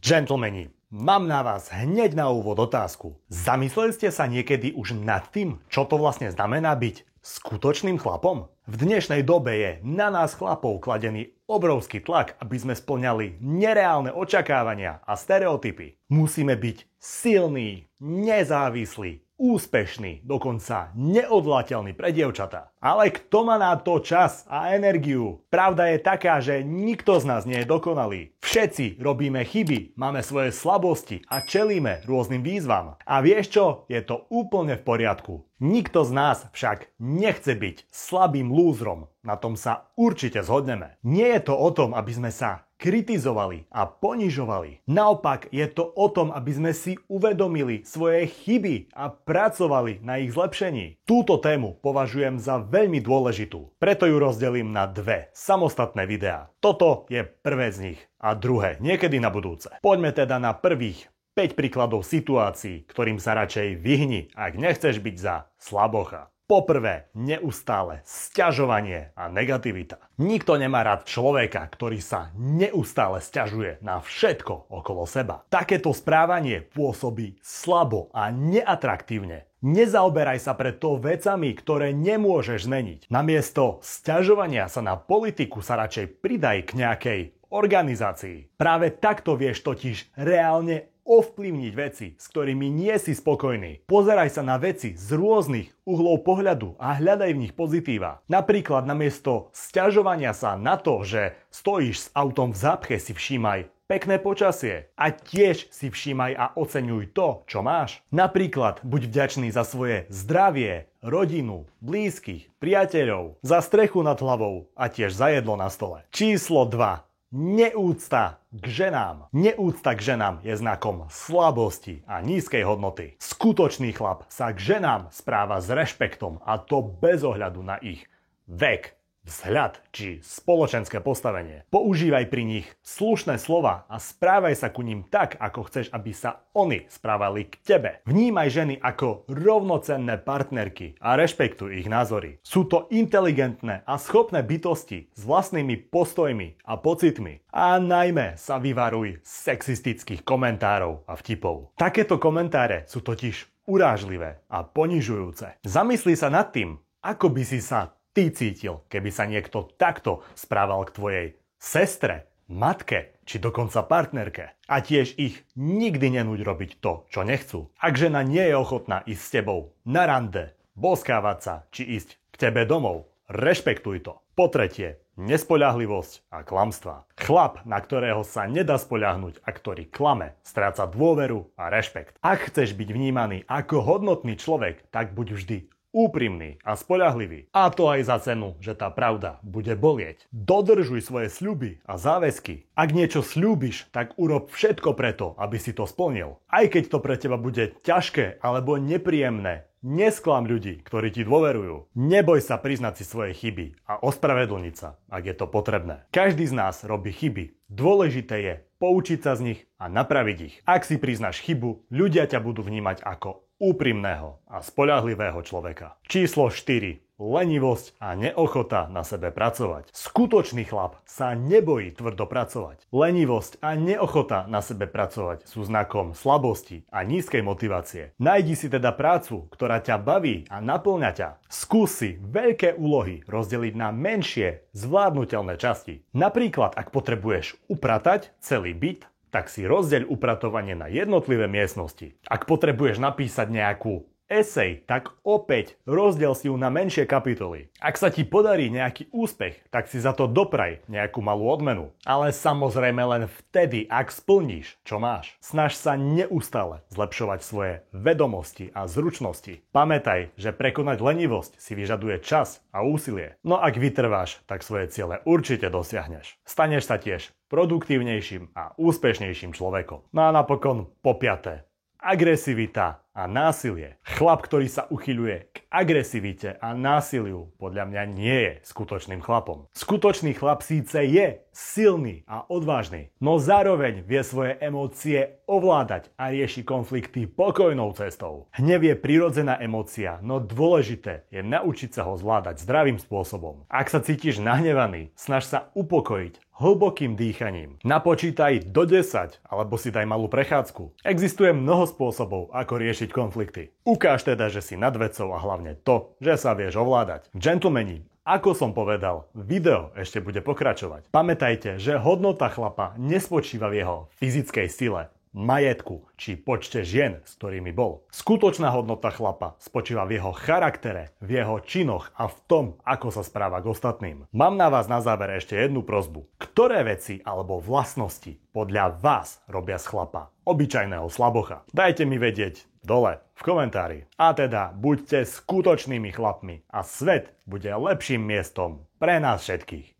Gentlemani, mám na vás hneď na úvod otázku. Zamysleli ste sa niekedy už nad tým, čo to vlastne znamená byť skutočným chlapom? V dnešnej dobe je na nás chlapov kladený obrovský tlak, aby sme spĺňali nereálne očakávania a stereotypy. Musíme byť silní, nezávislí, úspešný, dokonca neodvolateľný pre dievčatá. Ale kto má na to čas a energiu? Pravda je taká, že nikto z nás nie je dokonalý. Všetci robíme chyby, máme svoje slabosti a čelíme rôznym výzvam. A vieš čo? Je to úplne v poriadku. Nikto z nás však nechce byť slabým lúzrom. Na tom sa určite zhodneme. Nie je to o tom, aby sme sa kritizovali a ponižovali. Naopak je to o tom, aby sme si uvedomili svoje chyby a pracovali na ich zlepšení. Túto tému považujem za veľmi dôležitú, preto ju rozdelím na dve samostatné videá. Toto je prvé z nich a druhé niekedy na budúce. Poďme teda na prvých 5 príkladov situácií, ktorým sa radšej vyhni, ak nechceš byť za slabocha. Poprvé, neustále sťažovanie a negativita. Nikto nemá rád človeka, ktorý sa neustále sťažuje na všetko okolo seba. Takéto správanie pôsobí slabo a neatraktívne. Nezaoberaj sa preto vecami, ktoré nemôžeš zmeniť. Namiesto sťažovania sa na politiku sa radšej pridaj k nejakej organizácii. Práve takto vieš totiž reálne ovplyvniť veci, s ktorými nie si spokojný. Pozeraj sa na veci z rôznych uhlov pohľadu a hľadaj v nich pozitíva. Napríklad namiesto sťažovania sa na to, že stojíš s autom v zápche, si všímaj pekné počasie a tiež si všímaj a oceňuj to, čo máš. Napríklad buď vďačný za svoje zdravie, rodinu, blízkych, priateľov, za strechu nad hlavou a tiež za jedlo na stole. Číslo 2. Neúcta k ženám. Neúcta k ženám je znakom slabosti a nízkej hodnoty. Skutočný chlap sa k ženám správa s rešpektom a to bez ohľadu na ich vek, vzhľad či spoločenské postavenie. Používaj pri nich slušné slova a správaj sa ku ním tak, ako chceš, aby sa oni správali k tebe. Vnímaj ženy ako rovnocenné partnerky a rešpektuj ich názory. Sú to inteligentné a schopné bytosti s vlastnými postojmi a pocitmi. A najmä sa vyvaruj sexistických komentárov a vtipov. Takéto komentáre sú totiž urážlivé a ponižujúce. Zamysli sa nad tým, ako by si sa ty cítil, keby sa niekto takto správal k tvojej sestre, matke či dokonca partnerke. A tiež ich nikdy nenúď robiť to, čo nechcú. Ak žena nie je ochotná ísť s tebou na rande, boskávať sa či ísť k tebe domov, rešpektuj to. Po tretie, nespoľahlivosť a klamstvá. Chlap, na ktorého sa nedá spoľahnúť a ktorý klame, stráca dôveru a rešpekt. Ak chceš byť vnímaný ako hodnotný človek, tak buď vždy úprimný a spoľahlivý. A to aj za cenu, že tá pravda bude bolieť. Dodržuj svoje sľuby a záväzky. Ak niečo sľúbiš, tak urob všetko preto, aby si to splnil. Aj keď to pre teba bude ťažké alebo nepríjemné, nesklam ľudí, ktorí ti dôverujú. Neboj sa priznať si svoje chyby a ospravedlniť sa, ak je to potrebné. Každý z nás robí chyby. Dôležité je poučiť sa z nich a napraviť ich. Ak si priznáš chybu, ľudia ťa budú vnímať ako úprimného a spoľahlivého človeka. Číslo 4. Lenivosť a neochota na sebe pracovať. Skutočný chlap sa nebojí tvrdo pracovať. Lenivosť a neochota na sebe pracovať sú znakom slabosti a nízkej motivácie. Najdi si teda prácu, ktorá ťa baví a naplňa ťa. Skús si veľké úlohy rozdeliť na menšie, zvládnutelné časti. Napríklad, ak potrebuješ upratať celý byt, tak si rozdeľ upratovanie na jednotlivé miestnosti. Ak potrebuješ napísať nejakú esej, tak opäť rozdiel si ju na menšie kapitoly. Ak sa ti podarí nejaký úspech, tak si za to dopraj nejakú malú odmenu. Ale samozrejme len vtedy, ak splníš, čo máš. Snaž sa neustále zlepšovať svoje vedomosti a zručnosti. Pamätaj, že prekonať lenivosť si vyžaduje čas a úsilie. No ak vytrváš, tak svoje ciele určite dosiahneš. Staneš sa tiež produktívnejším a úspešnejším človekom. No a napokon po piaté. Agresivita a násilie. Chlap, ktorý sa uchyľuje k agresivite a násiliu, podľa mňa nie je skutočným chlapom. Skutočný chlap síce je silný a odvážny, no zároveň vie svoje emócie ovládať a rieši konflikty pokojnou cestou. Hnev je prirodzená emócia, no dôležité je naučiť sa ho zvládať zdravým spôsobom. Ak sa cítiš nahnevaný, snaž sa upokojiť hlbokým dýchaním. Napočítaj do 10, alebo si daj malú prechádzku. Existuje mnoho spôsobov, ako riešiť konflikty. Ukáž teda, že si nad vecou a hlavne to, že sa vieš ovládať. Gentlemani, ako som povedal, video ešte bude pokračovať. Pamätajte, že hodnota chlapa nespočíva v jeho fyzickej sile, majetku či počte žien, s ktorými bol. Skutočná hodnota chlapa spočíva v jeho charaktere, v jeho činoch a v tom, ako sa správa k ostatným. Mám na vás na záver ešte jednu prosbu. Ktoré veci alebo vlastnosti podľa vás robia z chlapa obyčajného slabocha? Dajte mi vedieť dole v komentári. A teda buďte skutočnými chlapmi a svet bude lepším miestom pre nás všetkých.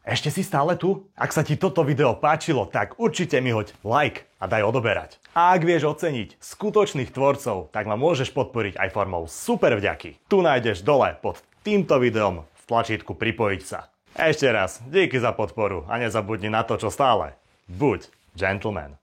Ešte si stále tu? Ak sa ti toto video páčilo, tak určite mi hoď like a daj odoberať. A ak vieš oceniť skutočných tvorcov, tak ma môžeš podporiť aj formou super vďaky. Tu nájdeš dole pod týmto videom v tlačítku pripojiť sa. Ešte raz, díky za podporu a nezabudni na to, čo stále. Buď gentleman.